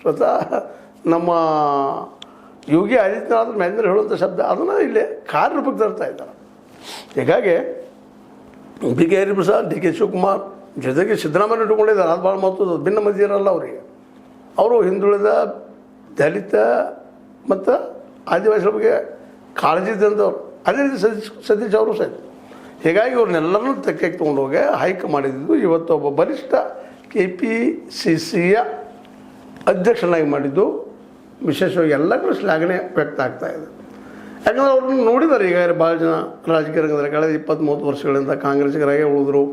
ಸ್ವತಃ ನಮ್ಮ ಯೋಗಿ ಆದಿತ್ಯನಾಥ್ ಮಹೇಂದ್ರ ಹೇಳುವಂಥ ಶಬ್ದ ಅದನ್ನು ಇಲ್ಲಿ ಕಾರ್ಯರೂಪಕ್ಕೆ ತರ್ತಾ ಇದ್ದಾರೆ. ಹೀಗಾಗಿ B K Hariprasad, D K Shivakumar ಜೊತೆಗೆ ಸಿದ್ದರಾಮಯ್ಯ ಇಟ್ಟುಕೊಂಡಿದ್ದಾರೆ. ಅದು ಭಾಳ ಮಹತ್ವದ. ಭಿನ್ನ ಮತ ಇರಲ್ಲ ಅವರಿಗೆ. ಅವರು ಹಿಂದುಳಿದ, ದಲಿತ ಮತ್ತು ಆದಿವಾಸಿಗಳ ಬಗ್ಗೆ ಕಾಳಜಿ ಇದ್ದಂಥವ್ರು. ಅದೇ ರೀತಿ ಸತೀಶ್ ಅವರು ಸಹಿತ. ಹೀಗಾಗಿ ಅವ್ರನ್ನೆಲ್ಲರನ್ನೂ ತೆಕ್ಕೆಗೆ ತೊಗೊಂಡೋಗಿ ಹೈಕ್ ಮಾಡಿದ್ದು. ಇವತ್ತು ಒಬ್ಬ ಬಲಿಷ್ಠ KPCCಯ ಅಧ್ಯಕ್ಷನಾಗಿ ಮಾಡಿದ್ದು ವಿಶೇಷವಾಗಿ ಎಲ್ಲ ಕಡೆ ಶ್ಲಾಘನೆ ವ್ಯಕ್ತ ಆಗ್ತಾಯಿದೆ. ಯಾಕಂದರೆ ಅವ್ರನ್ನ ನೋಡಿದ್ದಾರೆ ಈಗಾಗಲೇ ಭಾಳ ಜನ ರಾಜಕೀಯ ರಂಗದಲ್ಲಿ. ಕಳೆದ 20-30 ವರ್ಷಗಳಿಂದ ಕಾಂಗ್ರೆಸ್ಸಿಗರಾಗೆ ಉಳಿದ್ರು.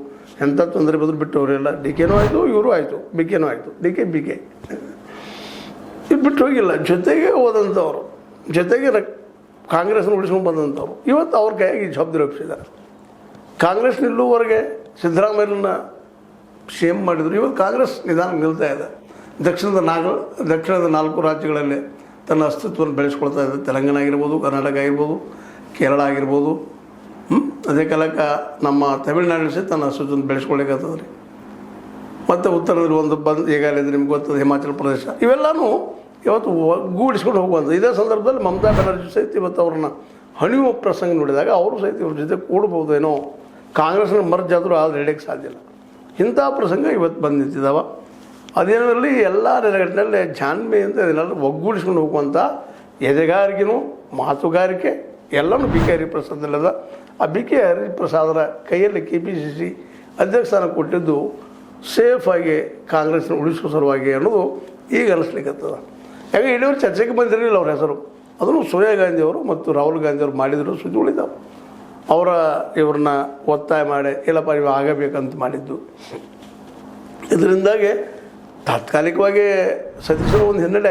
ಎಂಥ ತೊಂದರೆ ಬಂದರೂ ಬಿಟ್ಟವರೆಲ್ಲ. ಡಿ ಕೆನೂ ಆಯಿತು, ಇವರು ಆಯಿತು, ಬಿ ಕೆನೂ ಆಯಿತು. ಬಿ ಕೆ ಇದು ಬಿಟ್ಟು ಹೋಗಿಲ್ಲ. ಜೊತೆಗೆ ಹೋದಂಥವ್ರು, ಜೊತೆಗೆ ಕಾಂಗ್ರೆಸ್ನ ಉಳಿಸ್ಕೊಂಡು ಬಂದಂಥವ್ರು ಇವತ್ತು ಅವ್ರ ಕೈಯಾಗಿ ಈ ಜವಾಬ್ದಾರಿ ಒಪ್ಪಿಸಿದ್ದಾರೆ. ಕಾಂಗ್ರೆಸ್ ನಿಲ್ಲುವವರೆಗೆ ಸಿದ್ದರಾಮಯ್ಯನ CM ಮಾಡಿದರು. ಇವತ್ತು ಕಾಂಗ್ರೆಸ್ ನಿಧಾನ ನಿಲ್ತಾ ಇದೆ. ದಕ್ಷಿಣದ 4 ರಾಜ್ಯಗಳಲ್ಲಿ ತನ್ನ ಅಸ್ತಿತ್ವವನ್ನು ಬೆಳೆಸ್ಕೊಳ್ತಾ ಇದೆ. ತೆಲಂಗಾಣ ಆಗಿರ್ಬೋದು, ಕರ್ನಾಟಕ ಆಗಿರ್ಬೋದು, ಕೇರಳ ಆಗಿರ್ಬೋದು. ಅದೇ ಕಾಲಕ್ಕೆ ನಮ್ಮ ತಮಿಳುನಾಡು ಸಹಿತ ತನ್ನ ಅಸ್ತಿತ್ವವನ್ನು ಬೆಳೆಸ್ಕೊಳ್ಳಿಕ್ಕತ್ತದ ರೀ. ಮತ್ತು ಉತ್ತರದಲ್ಲಿ ಒಂದು ಈಗಾಗಲೇ ನಿಮ್ಗೆ ಗೊತ್ತದ ಹಿಮಾಚಲ ಪ್ರದೇಶ. ಇವೆಲ್ಲನೂ ಇವತ್ತು ಒಗ್ಗೂಡಿಸ್ಕೊಂಡು ಹೋಗುವಂಥ. ಇದೇ ಸಂದರ್ಭದಲ್ಲಿ ಮಮತಾ ಬ್ಯಾನರ್ಜಿ ಸಹಿತ ಇವತ್ತು ಅವ್ರನ್ನ ಹಣಿಯುವ ಪ್ರಸಂಗ ನೋಡಿದಾಗ ಅವರು ಸಹಿತ ಇವ್ರ ಜೊತೆ ಕೂಡಬಹುದೇನೋ. ಕಾಂಗ್ರೆಸ್ನ ಮರ್ಜ್ ಆದರೂ ಆದರೆ ಹಿಡಿಯೋಕ್ಕೆ ಸಾಧ್ಯ ಇಲ್ಲ. ಇಂಥ ಪ್ರಸಂಗ ಇವತ್ತು ಬಂದು ನಿಂತಿದ್ದಾವೆ. ಅದೇನಲ್ಲಿ ಎಲ್ಲ ನೆಲೆಗಟ್ಟಿನಲ್ಲಿ ಜಾಣ್ಮೆ ಅಂತ ಇದನ್ನೆಲ್ಲ ಒಗ್ಗೂಡಿಸ್ಕೊಂಡು ಹೋಗುವಂಥ ಎದೆಗಾರಿಕೆನೂ ಮಾತುಗಾರಿಕೆ ಎಲ್ಲನೂ ಬಿ ಕೆ ಹರಿಪ್ರಸಾದಲ್ಲದ. ಆ ಬಿ ಕೆ ಹರಿಪ್ರಸಾದರ ಕೈಯಲ್ಲಿ KPCC ಅಧ್ಯಕ್ಷ ಸ್ಥಾನ ಕೊಟ್ಟಿದ್ದು ಸೇಫಾಗಿ ಕಾಂಗ್ರೆಸ್ನ ಉಳಿಸುವ ಸಲುವಾಗಿ ಅನ್ನೋದು ಈಗ ಅನಿಸ್ಲಿಕ್ಕತ್ತದ. ಯಾಕೆ ಇಲ್ಲಿಯವರು ಚರ್ಚೆಗೆ ಬಂದಿರಲಿಲ್ಲ ಅವ್ರ ಹೆಸರು. ಅದನ್ನು ಸೋನಿಯಾ ಗಾಂಧಿಯವರು ಮತ್ತು ರಾಹುಲ್ ಗಾಂಧಿಯವರು ಮಾಡಿದ್ರು, ಸುದ್ದಿ ಉಳಿದಾವೆ. ಇವ್ರನ್ನ ಒತ್ತಾಯ ಮಾಡಿ ಇಲ್ಲಪ್ಪ ನೀವು ಆಗಬೇಕಂತ ಮಾಡಿದ್ದು. ಇದರಿಂದಾಗಿ ತಾತ್ಕಾಲಿಕವಾಗಿ ಸತೀಶರು ಒಂದು ಹಿನ್ನಡೆ